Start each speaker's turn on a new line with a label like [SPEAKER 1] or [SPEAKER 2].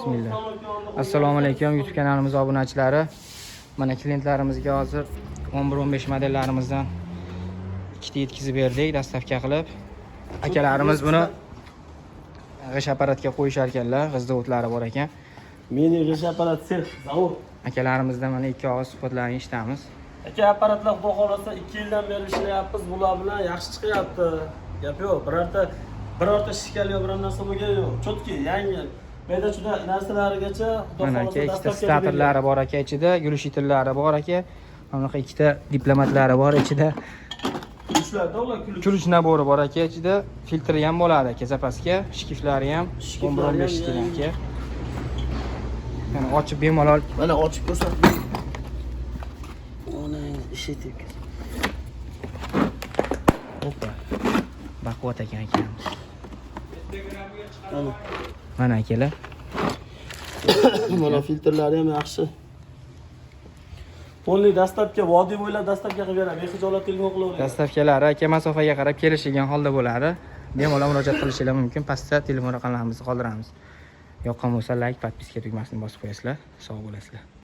[SPEAKER 1] Bismillah. Assalomu alaykum YouTube kanalimiz obunachilari. Mana klientlarimizga hozir 11-15 modellarimizdan ikkita yetkazib berdik dastavka qilib. Akalarimiz buni g'ish apparatga qo'yishar ekanlar, g'izdovlari bor ekan.
[SPEAKER 2] Meni g'ish apparat sex zavod.
[SPEAKER 1] Akalarimizdan mana ikki og'iz suhbatlarni eshitamiz.
[SPEAKER 2] Aka apparatlar xudo xolasa 2 yildan beri ishlayapmiz, bular bilan yaxshi chiqyapti. Gap yo'q, birorta shikali yo'q, biror narsa bo'lgani yo'q. Chotki, yangi mayda-chuda narsalarigacha xudo
[SPEAKER 1] Mana
[SPEAKER 2] xolasa
[SPEAKER 1] aka ikkita starterlari bor aka ichida, gulishitillari bor aka. Mana bunaqa ikkita diplomatlari bor ichida.
[SPEAKER 2] Kuchlarda ular kulib.
[SPEAKER 1] Kulish nabori bor aka ichida, filtri ham bo'ladi aka zapaska, shkiflari ham 11-15 kilo aka. Mana ochib bemalol,
[SPEAKER 2] Mana ochib ko'rsat. Onang ishitik.
[SPEAKER 1] Opa. Baquvvat ekan akamiz.
[SPEAKER 2] Mana.
[SPEAKER 1] Mana akalar.
[SPEAKER 2] Mana filtrlari ham yaxshi. Polni dastlabki vodiy bo'ylab dastlabki qilib beraman. Bexijolat telefon qilaverasiz.
[SPEAKER 1] Dastavkalari aka masofaga qarab kelishilgan holda bo'ladi. Bemalol murojaat qilishingiz mumkin. Pastda telefon raqamlarimizni qoldiramiz. Yoqqan bo'lsa like, podpiska tugmasini bosib qo'yasizlar. Sog' bo'lasizlar.